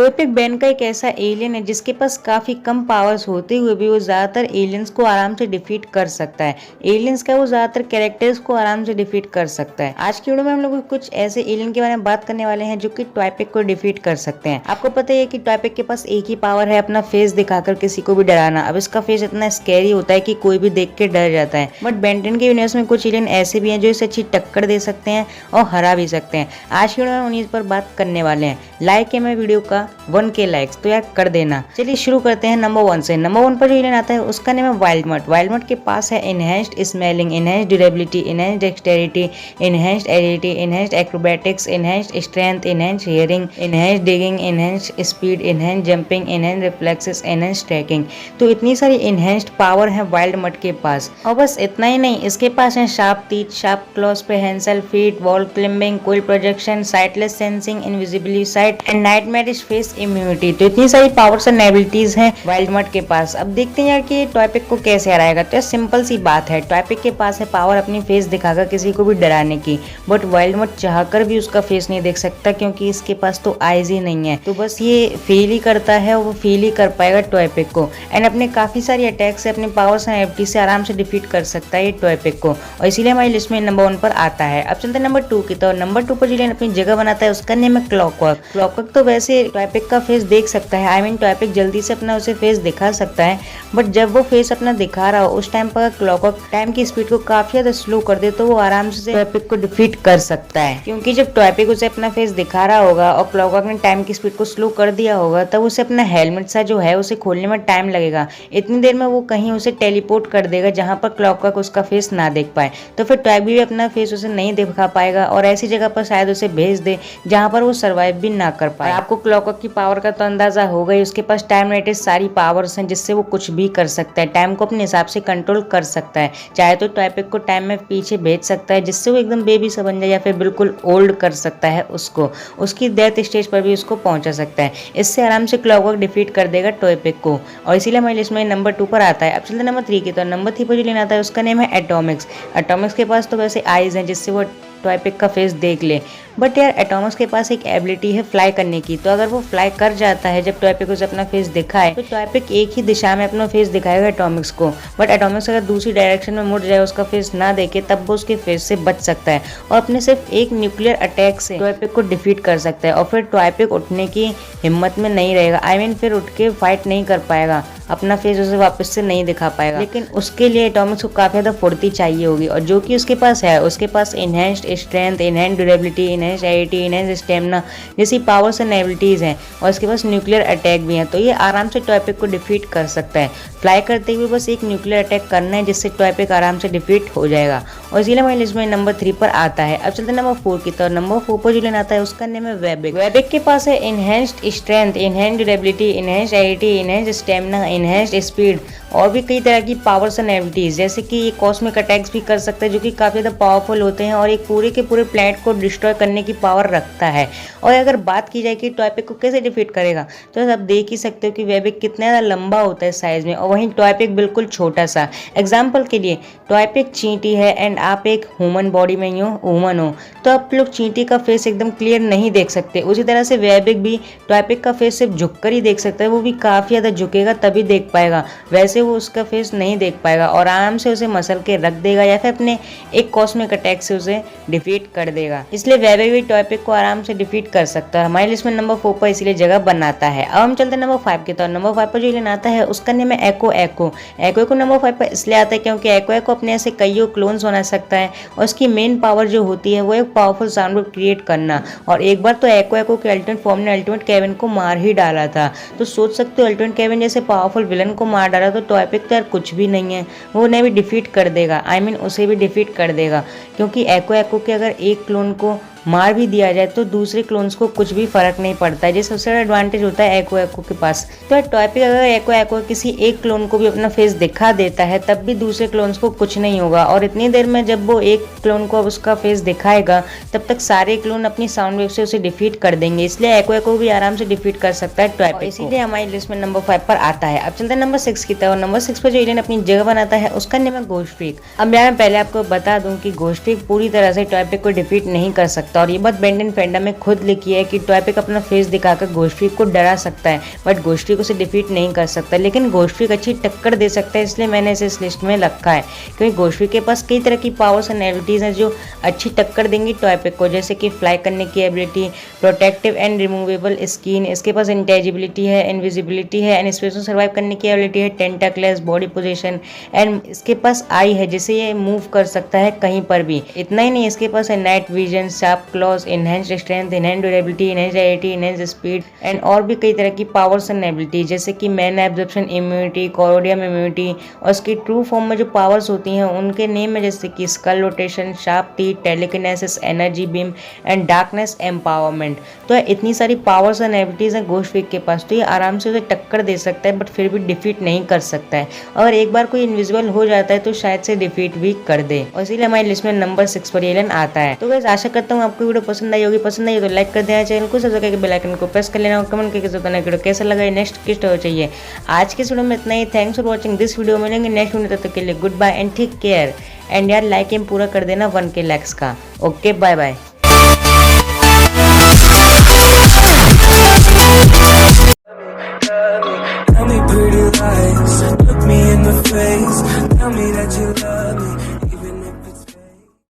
टॉयपिक ban का एक ऐसा एलियन है जिसके पास काफी कम पावर्स होते हुए भी वो ज्यादातर एलियंस को आराम से डिफीट कर सकता है। एलियंस का वो ज्यादातर कैरेक्टर्स को आराम से डिफीट कर सकता है। आज की वीडियो में हम लोग कुछ ऐसे एलियन के बारे में बात करने वाले हैं जो कि टॉयपिक को डिफीट कर सकते हैं। आपको पता है कि टॉयपिक के पास एक ही पावर है, अपना फेस दिखाकर किसी को भी डराना। अब इसका फेस इतना स्कैरी होता है कि कोई भी देख के डर जाता है। बट बेन 10 के यूनिवर्स में कुछ एलियन ऐसे भी हैं जो इसे अच्छी टक्कर दे सकते हैं और हरा भी सकते हैं। आज की वीडियो में उन्हीं पर बात करने वाले हैं। लाइक है मैं वीडियो का 1K लाइक्स तो यार कर देना। चलिए शुरू करते हैं नंबर 1 से। नंबर 1 पर जो एलियन आता है उसका नाम है वाइल्ड मड। वाइल्ड मड के पास है enhanced smelling, enhanced durability, enhanced dexterity, enhanced agility, enhanced acrobatics, enhanced strength, enhanced hearing, enhanced digging, enhanced speed, enhanced jumping, enhanced reflexes, enhanced tracking. तो इतनी सारी इनहेंस्ड पावर है वाइल्ड मड के पास। और बस इतना ही नहीं, इसके पास है sharp teeth, sharp claws, prehensile feet, wall climbing, कोई projection, sightless sensing, invisibility sight and nightmarish face immunity. तो इतनी सारी पावर्स एंड एबिलिटीज हैं वाइल्ड मड के पास। अब देखते हैं यार कि टॉयपिक को कैसे हराएगा। तो सिंपल सी बात है, टॉयपिक के पास है पावर अपनी फेस दिखाकर किसी को भी डराने की। बट वाइल्ड मड चाहकर भी उसका फेस नहीं देख सकता क्योंकि इसके पास तो आईज ही नहीं है। तो बस ये फील ही करता है और वो फील ही कर पाएगा टॉयपिक को। एंड अपने काफी सारी अटैक से, अपनी पावर्स एंड एबिलिटी से आराम से डिफीट कर सकता है ये टॉयपिक को। और इसीलिए हमारी लिस्ट में नंबर 1 पर आता है। अब चलते हैं नंबर 2 की। तो नंबर 2 पर जिलेन अपनी जगह बनाता है उसका नेम है क्लॉकवर्क। क्लॉकवर्क तो वैसे टॉयपिक का फेस देख सकता है, आई मीन टॉयपिक जल्दी से अपना उसे फेस दिखा सकता है। बट जब वो फेस अपना दिखा रहा हो उस टाइम पर क्लॉकवर्क टाइम की स्पीड को काफी ज्यादा स्लो कर दे तो वो आराम से टॉयपिक को डिफीट कर सकता है। क्योंकि जब टॉयपिक उसे अपना फेस दिखा रहा होगा और क्लॉकवर्क ने टाइम की स्पीड को स्लो कर दिया होगा तब उसे अपना हेलमेट सा जो है उसे खोलने में टाइम लगेगा। इतनी देर में वो कहीं उसे टेलीपोर्ट कर देगा जहां पर क्लॉकवर्क उसका फेस ना देख पाए। तो फिर टॉयपिक भी अपना फेस उसे नहीं दिखा पाएगा और ऐसी जगह पर शायद उसे भेज दे जहां पर वो सर्वाइव भी ना कर पाए। आपको क्लॉकवर्क की पावर का तो अंदाजा हो गई, उसके पास टाइम रिलेटेड सारी पावर्स हैं जिससे वो कुछ भी कर सकता है। टाइम को अपने हिसाब से कंट्रोल कर सकता है। चाहे तो टॉयपिक को टाइम में पीछे भेज सकता है जिससे वो एकदम बेबी सा बन जाए या फिर बिल्कुल ओल्ड कर सकता है उसको, उसकी डेथ स्टेज पर भी उसको पहुंचा सकता है। इससे आराम से क्लॉकवर्क डिफीट कर देगा टॉयपिक को और इसीलिए हमारी लिस्ट में नंबर 2 पर आता है। अब चलते नंबर 3 की। तो नंबर 3 पर जो लेना आता है उसका नेम है एटॉमिक्स। एटॉमिक्स के पास तो वैसे आईज हैं जिससे वो टॉयपिक का फेस देख ले। बट यार एटॉमिक्स के पास एक एबिलिटी है फ्लाई करने की। तो अगर वो फ्लाई कर जाता है जब टॉयपिक उसे अपना फेस दिखाए तो टॉयपिक एक ही दिशा में अपना फेस दिखाएगा एटॉमिक्स को। बट एटॉमिक्स अगर दूसरी डायरेक्शन में मुड़ जाए, उसका फेस ना देखे, तब वो उसके फेस से बच सकता है और अपने सिर्फ एक न्यूक्लियर अटैक से टॉयपिक को डिफीट कर सकता है। और फिर टॉयपिक उठने की हिम्मत में नहीं रहेगा, आई मीन फिर उठ के फाइट नहीं कर पाएगा, अपना फेस उसे वापस से नहीं दिखा पाएगा। लेकिन उसके लिए एटॉमिक्स को काफी ज्यादा फुर्ती चाहिए होगी और जो कि उसके पास है। उसके पास enhanced strength, enhanced durability, enhanced agility, enhanced stamina जैसी पावर्स एंड एबिलिटीज हैं और इसके पास न्यूक्लियर अटैक भी हैं। तो ये आराम से टॉयपिक को डिफीट कर सकता है। फ्लाई करते हुए बस एक न्यूक्लियर अटैक करना है जिससे टॉयपिक आराम से डिफीट हो जाएगा और इसीलिए हमारी लिस्ट में नंबर 3 पर आता है। अब चलते हैं नंबर 4 की। तो नंबर 4 पर जो लेना आता है उसका नेम है वेबिक। वेबिक के पास है enhanced strength, enhanced durability, enhanced agility, enhanced stamina, enhanced speed और भी कई तरह की पावर्स एंड एबिलिटीज। जैसे कि ये कॉस्मिक अटैक्स भी कर सकता है जो कि काफी ज्यादा पावरफुल होते हैं और एक पूरे के पूरे प्लैनेट को डिस्ट्रॉय करने की पावर रखता है। और अगर बात की जाए कि टॉयपिक को कैसे डिफीट करेगा तो आप देख ही सकते हो कि वेबिक कितना ज्यादा लंबा होता है साइज में और वहीं टॉयपिक बिल्कुल छोटा सा। एग्जाम्पल के लिए टॉयपिक चींटी है एंड आप एक ह्यूमन बॉडी में ह्यूमन हो तो आप लोग चींटी का फेस एकदम क्लियर नहीं देख सकते। उसी तरह से वेबिक भी टॉयपिक का फेस सिर्फ झुककर ही देख सकता है, वो भी काफी ज्यादा झुकेगा तभी देख पाएगा, वैसे वो उसका फेस नहीं देख पाएगा और आराम से उसे मसल के रख देगा या फिर अपने एक कॉस्मिक अटैक से उसे डिफीट कर देगा। इसलिए वेबिक भी टॉयपिक को आराम से डिफीट कर सकता है। हमारी लिस्ट में नंबर 4 पर इसलिए जगह बनाता है। अब हम चलते हैं नंबर 5 के। तो नंबर 5 पर जो लेना आता है उसका नेम है एको। एको नंबर 5 पर इसलिए आता है क्योंकि एको अपने ऐसे कईयों क्लोन्स बना सकता है और उसकी मेन पावर जो होती है वो एक पावरफुल साउंड वेव क्रिएट करना। और एक बार तो एको के अल्टीमेट फॉर्म ने अल्टीमेट केविन को मार ही डाला था। तो सोच सकते हो अल्टीमेट केविन जैसे पावरफुल विलन को मार डाला तो टॉयपिक तो यार कुछ भी नहीं है, वो उन्हें भी डिफीट कर देगा, आई मीन उसे भी डिफीट कर देगा। क्योंकि एको के अगर एक क्लोन को मार भी दिया जाए तो दूसरे क्लोन्स को कुछ भी फर्क नहीं पड़ता है, ये सबसे बड़ा एडवांटेज होता है एको के पास। तो टॉयपिक अगर एको किसी एक क्लोन को भी अपना फेस दिखा देता है तब भी दूसरे क्लोन्स को कुछ नहीं होगा और इतनी देर में जब वो एक क्लोन को उसका फेस दिखाएगा तब तक सारे क्लोन अपनी साउंड वेव से उसे डिफीट कर देंगे। इसलिए एको भी आराम से डिफीट कर सकता है टॉयपिक, इसीलिए हमारी लिस्ट में नंबर 5 पर आता है। अब चलते हैं नंबर 6 की तरफ। नंबर 6 पर जो एलियन अपनी जगह बनाता है उसका नेम है घोस्ट ट्विग। अब मैं पहले आपको बता दूं कि घोस्ट ट्विग पूरी तरह से टॉयपिक को डिफीट नहीं कर सकता सकता। और ये बात बेंडन फैंडम में खुद लिखी है कि टॉयपिक अपना फेस दिखाकर घोस्टफ्रीक को डरा सकता है, बट घोस्टफ्रीक उसे डिफीट नहीं कर सकता। लेकिन घोस्टफ्रीक अच्छी टक्कर दे सकता है, इसलिए मैंने इसे इस लिस्ट में रखा है, क्योंकि घोस्टफ्रीक के पास कई तरह की पावर्स एंड एबिलिटीज हैं जो अच्छी टक्कर देंगी टॉयपिक को, जैसे कि फ्लाई करने की ability, protective and removable skin, इसके पास इंटेजिबिलिटी है, इनविजिबिलिटी है एंड स्पेस में सर्वाइव करने की एबिलिटी है, टेंटाक्लेस बॉडी पोजीशन एंड इसके पास आई है जिससे ये मूव कर सकता है कहीं पर भी। इतना ही नहीं, इसके पास है night vision, sharp clause, enhanced strength, enhanced durability, enhanced agility, enhanced speed and और भी कई तरह की पावर्स एंड एबिलिटी, जैसे कि मैन एब्जॉर्प्शन इम्यूनिटी, कोरोडियम इम्यूनिटी। और इसकी ट्रू फॉर्म में जो पावर्स होती हैं उनके नेम है, जैसे कि skull rotation, sharp teeth, telekinesis, energy beam and darkness empowerment. तो इतनी सारी पावर्स एंड एबिलिटीज हैं घोस्टफ्रीक के पास, तो ये आराम से उसे टक्कर दे सकता है, बट फिर भी डिफीट नहीं कर सकता है। अगर एक बार कोई इनविजिबल हो जाता है तो शायद से डिफीट भी कर दे, और इसीलिए हमारी लिस्ट में नंबर 6 पर एलियन आता है। तो गाइस आशा करता हूँ आपको वीडियो पसंद आई होगी। पसंद आई तो लाइक कर देना, चैनल को सब्सक्राइब करके बेल आइकन को प्रेस कर लेना और कमेंट करके बताना वीडियो कैसा लगा, नेक्स्ट किस तरह चाहिए। आज के वीडियो में इतना ही। Thanks for watching this video. मिलेंगे नेक्स्ट वीडियो, तब तक के लिए goodbye and take care. And यार लाइक एम पूरा कर देना 1K लाइक्स का। Okay bye bye.